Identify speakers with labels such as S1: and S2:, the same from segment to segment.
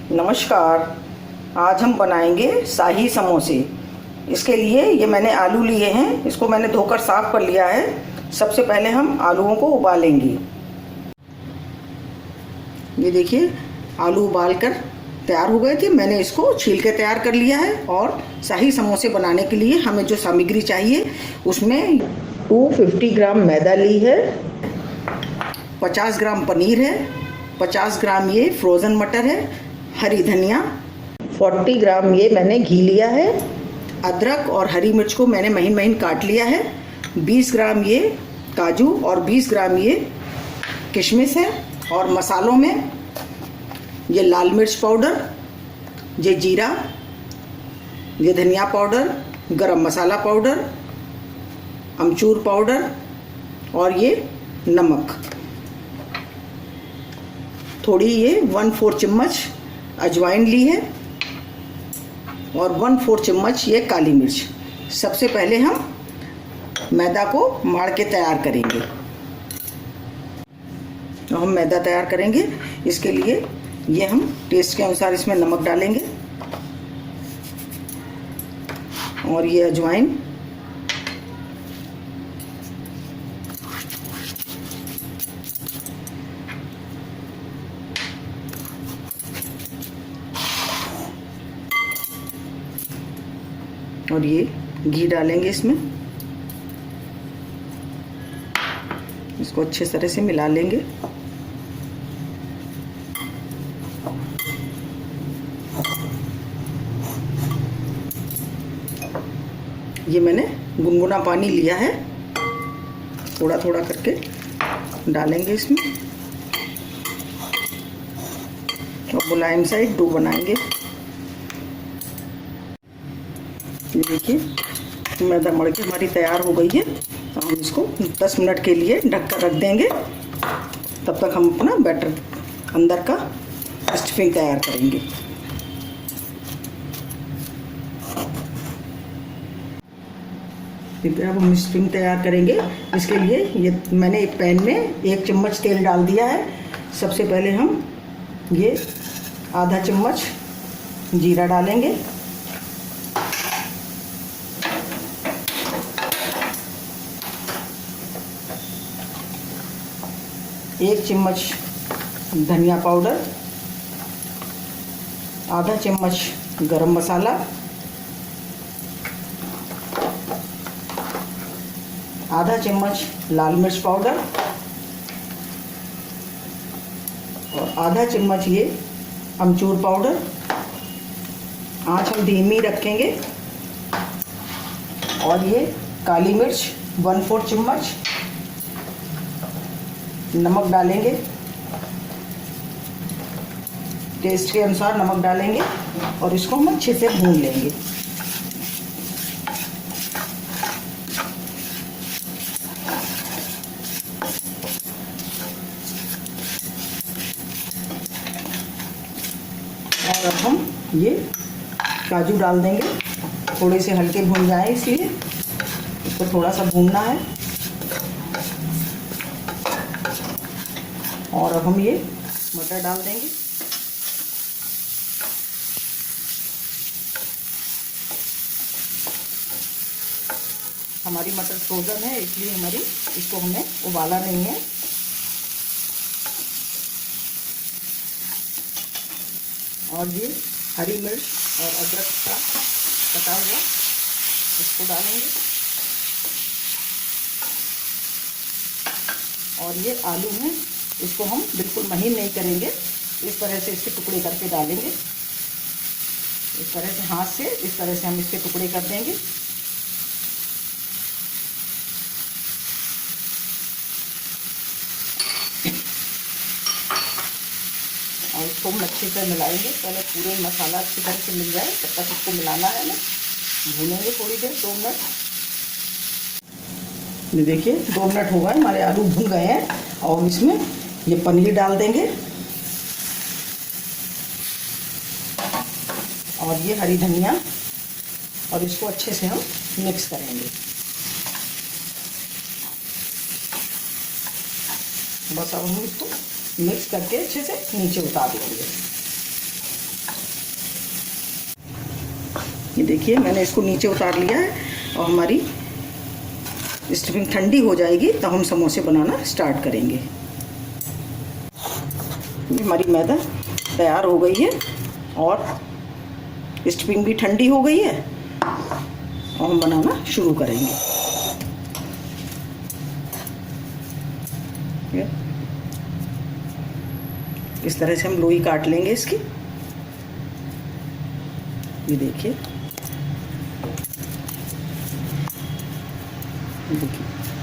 S1: नमस्कार। आज हम बनाएंगे शाही समोसे। इसके लिए ये मैंने आलू लिए हैं, इसको मैंने धोकर साफ़ कर लिया है। सबसे पहले हम आलूओं को उबालेंगे। ये देखिए, आलू उबालकर तैयार हो गए थे। मैंने इसको छील के तैयार कर लिया है। और शाही समोसे बनाने के लिए हमें जो सामग्री चाहिए उसमें 250 ग्राम मैदा ली है, 50 ग्राम पनीर है, 50 ग्राम ये फ्रोज़न मटर है, हरी धनिया, 40 ग्राम ये मैंने घी लिया है, अदरक और हरी मिर्च को मैंने महीन महीन काट लिया है, 20 ग्राम ये काजू और 20 ग्राम ये किशमिश है। और मसालों में ये लाल मिर्च पाउडर, ये जीरा, ये धनिया पाउडर, गरम मसाला पाउडर, अमचूर पाउडर और ये नमक। थोड़ी ये 1/4 चम्मच अजवाइन ली है और 1/4 चम्मच ये काली मिर्च। सबसे पहले हम मैदा को माड़ के तैयार करेंगे। तो हम मैदा तैयार करेंगे। इसके लिए ये हम टेस्ट के अनुसार इसमें नमक डालेंगे और ये अजवाइन, और ये घी डालेंगे इसमें। इसको अच्छे तरह से मिला लेंगे। ये मैंने गुनगुना पानी लिया है, थोड़ा थोड़ा करके डालेंगे इसमें और मुलायम सा एक डो बनाएंगे। ये देखिए, मैदा मड़ के हमारी तैयार हो गई है। तो हम इसको 10 मिनट के लिए ढक कर रख देंगे। तब तक हम अपना बैटर अंदर का स्टफिंग तैयार करेंगे। अब हम स्टफिंग तैयार करेंगे। इसके लिए ये मैंने एक पैन में 1 चम्मच तेल डाल दिया है। सबसे पहले हम ये आधा चम्मच जीरा डालेंगे, एक चम्मच धनिया पाउडर, आधा चम्मच गरम मसाला, आधा चम्मच लाल मिर्च पाउडर और आधा चम्मच ये अमचूर पाउडर। आँच हम धीमी रखेंगे। और ये काली मिर्च 1/4 चम्मच, नमक डालेंगे, टेस्ट के अनुसार नमक डालेंगे और इसको हम अच्छे से भून लेंगे। और अब हम ये काजू डाल देंगे। थोड़े से हल्के भून जाए, इसलिए इसको थोड़ा सा भूनना है। और अब हम ये मटर डाल देंगे। हमारी मटर फ्रोज़न है, इसलिए इसको हमें उबाला नहीं है। और ये हरी मिर्च और अदरक का कटा हुआ इसको डालेंगे। और ये आलू हैं, इसको हम बिल्कुल महीन नहीं करेंगे, इस तरह से इसके टुकड़े करके डालेंगे। इस तरह से हाथ से इस तरह से हम इसके टुकड़े कर देंगे। और इसको हम अच्छे से मिलाएंगे। पहले पूरे मसाला अच्छी तरह से मिल जाए, तब तक इसको मिलाना है। हमें भूनेंगे थोड़ी देर, 2 मिनट। ये देखिए, 2 मिनट हो गए, हमारे आलू भून गए हैं। और इसमें ये पनीर डाल देंगे और ये हरी धनिया, और इसको अच्छे से हम मिक्स करेंगे। बस अब हम इसको मिक्स करके अच्छे से नीचे उतार लेंगे। ये देखिए मैंने इसको नीचे उतार लिया है और हमारी स्टफिंग ठंडी हो जाएगी तब हम समोसे बनाना स्टार्ट करेंगे। ये हमारी मैदा तैयार हो गई है और स्टफिंग भी ठंडी हो गई है और हम बनाना शुरू करेंगे। इस तरह से हम लोई काट लेंगे इसकी। ये देखिए,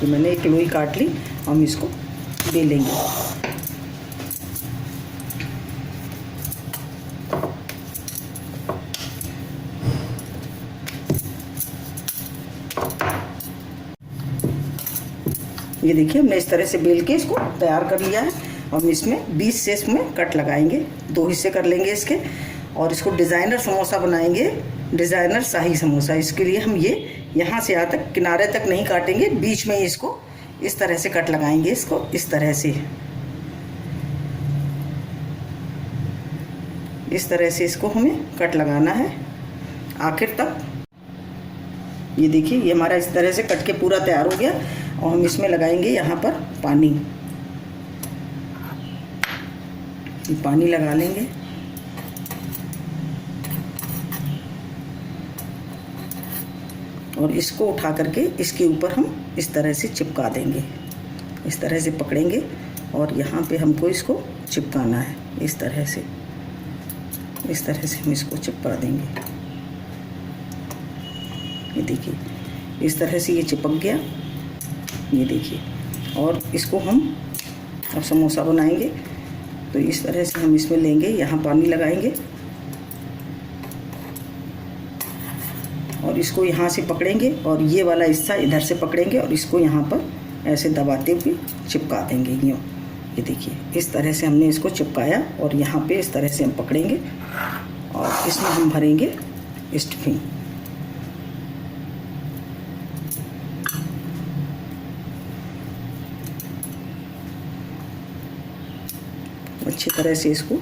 S1: तो मैंने एक लोई काट ली, हम इसको बेलेंगे। ये देखिए हमने इस तरह से बेल के इसको तैयार कर लिया है। हम इसमें 20 से इसमें कट लगाएंगे, 2 हिस्से कर लेंगे इसके और इसको डिज़ाइनर समोसा बनाएंगे, डिज़ाइनर शाही समोसा। इसके लिए हम ये यहाँ से यहाँ तक किनारे तक नहीं काटेंगे, बीच में ही इसको इस तरह से कट लगाएंगे। इसको इस तरह से इसको हमें कट लगाना है आखिर तक। ये देखिए ये हमारा इस तरह से कट के पूरा तैयार हो गया और हम इसमें लगाएंगे यहाँ पर पानी। पानी लगा लेंगे और इसको उठा करके इसके ऊपर हम इस तरह से चिपका देंगे। इस तरह से पकड़ेंगे और यहाँ पे हमको इसको चिपकाना है। इस तरह से हम इसको चिपका देंगे। ये देखिए इस तरह से ये चिपक गया। ये देखिए, और इसको हम अब समोसा बनाएंगे। तो इस तरह से हम इसमें लेंगे, यहाँ पानी लगाएंगे और इसको यहाँ से पकड़ेंगे और ये वाला हिस्सा इधर से पकड़ेंगे और इसको यहाँ पर ऐसे दबाते हुए चिपका देंगे यूँ। ये देखिए इस तरह से हमने इसको चिपकाया और यहाँ पे इस तरह से हम पकड़ेंगे और इसमें हम भरेंगे स्टफिंग। अच्छी तरह से इसको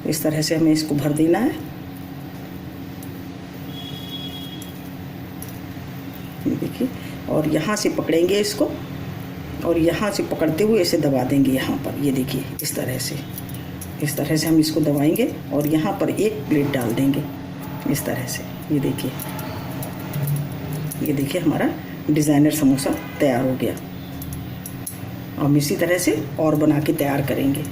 S1: इस तरह से हमें इसको भर देना है। ये देखिए, और यहाँ से पकड़ेंगे इसको और यहाँ से पकड़ते हुए इसे दबा देंगे यहाँ पर। ये देखिए इस तरह से हम इसको दबाएंगे और यहाँ पर एक प्लेट डाल देंगे इस तरह से। ये देखिए हमारा डिज़ाइनर समोसा तैयार हो गया। हम इसी तरह से और बना के तैयार करेंगे।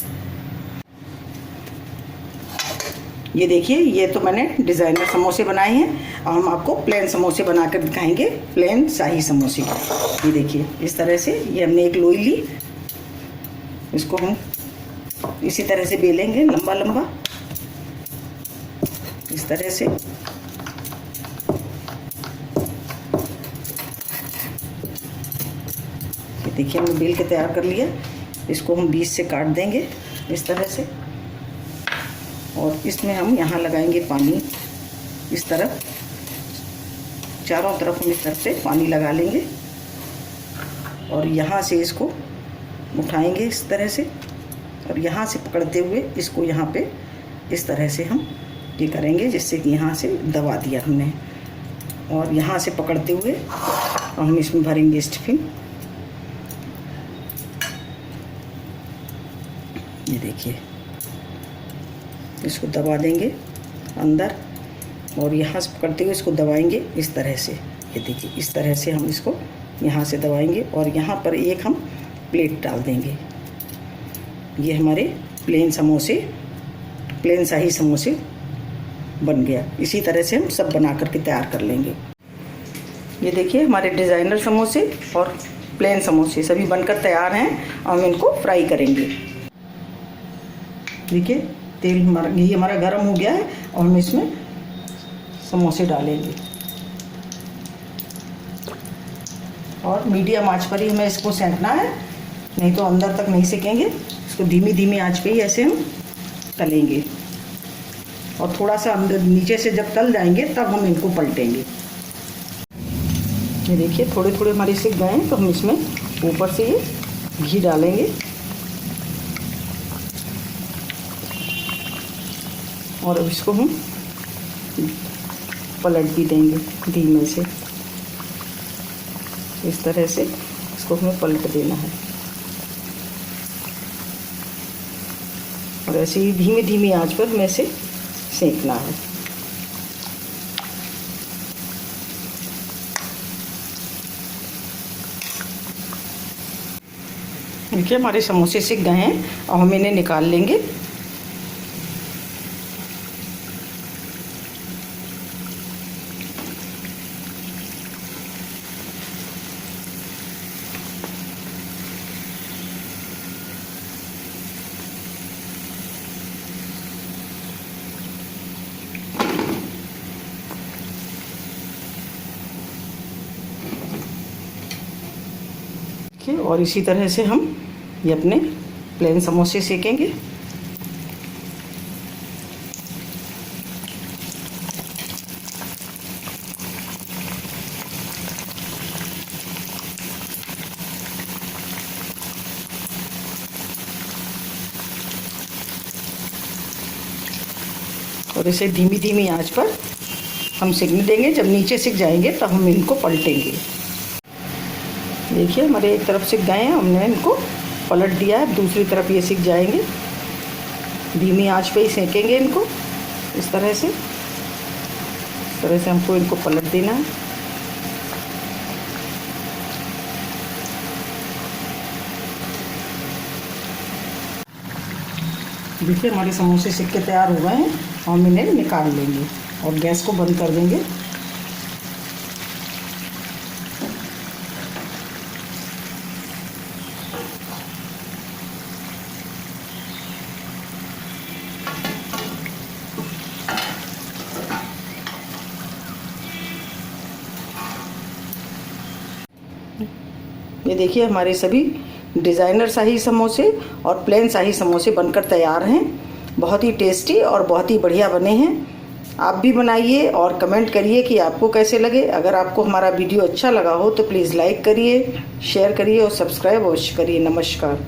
S1: ये देखिए ये तो मैंने डिज़ाइनर समोसे बनाए हैं और हम आपको प्लेन समोसे बना कर दिखाएंगे, प्लेन शाही समोसे। ये देखिए इस तरह से ये हमने एक लोई ली, इसको हम इसी तरह से बेलेंगे लंबा लंबा इस तरह से। ये देखिए हमने बेल के तैयार कर लिया। इसको हम 20 से काट देंगे इस तरह से और इसमें हम यहाँ लगाएंगे पानी। इस तरफ चारों तरफ हम इस तरफ से पानी लगा लेंगे और यहाँ से इसको उठाएंगे इस तरह से और यहाँ से पकड़ते हुए इसको यहाँ पे इस तरह से हम ये करेंगे, जिससे कि यहाँ से दबा दिया हमने और यहाँ से पकड़ते हुए और हम इसमें भरेंगे स्टफिंग। ये देखिए इसको दबा देंगे अंदर और यहाँ से पकड़ते हुए इसको दबाएंगे इस तरह से। ये देखिए इस तरह से हम इसको यहाँ से दबाएंगे और यहाँ पर एक हम प्लेट डाल देंगे। ये हमारे प्लेन शाही समोसे बन गया। इसी तरह से हम सब बना करके तैयार कर लेंगे। ये देखिए हमारे डिज़ाइनर समोसे और प्लेन समोसे सभी बनकर तैयार हैं और हम इनको फ्राई करेंगे। देखिए तेल हमारा गर्म हो गया है और हम इसमें समोसे डालेंगे और मीडियम आंच पर ही हमें इसको सेंकना है, नहीं तो अंदर तक नहीं सेकेंगे। इसको धीमी आंच पे ही ऐसे हम तलेंगे और थोड़ा सा अंदर नीचे से जब तल जाएंगे तब हम इनको पलटेंगे। ये देखिए थोड़े थोड़े हमारे सिक गए हैं तो हम इसमें ऊपर से ये घी डालेंगे और अब इसको हम पलट भी देंगे धीमे से। इस तरह से इसको हमें पलट देना है और ऐसे ही धीमी धीमी आंच पर हमें इसे सेंकना है। देखिए हमारे समोसे सिक गए हैं और हम इन्हें निकाल लेंगे। और इसी तरह से हम ये अपने प्लेन समोसे सेकेंगे। और इसे धीमी धीमी आंच पर हम सेकने देंगे। जब नीचे सिक जाएंगे तब हम इनको पलटेंगे। देखिए हमारे एक तरफ सिक गए हैं, हमने इनको पलट दिया है। दूसरी तरफ ये सिक जाएंगे। धीमी आंच पे ही सेकेंगे इनको इस तरह से हमको इनको पलट देना है। देखिए हमारे समोसे सिक के तैयार हो गए हैं। हम इन्हें निकाल लेंगे और गैस को बंद कर देंगे। ये देखिए हमारे सभी डिज़ाइनर शाही समोसे और प्लेन शाही समोसे बनकर तैयार हैं। बहुत ही टेस्टी और बहुत ही बढ़िया बने हैं। आप भी बनाइए और कमेंट करिए कि आपको कैसे लगे। अगर आपको हमारा वीडियो अच्छा लगा हो तो प्लीज़ लाइक करिए, शेयर करिए और सब्सक्राइब अवश्य करिए। नमस्कार।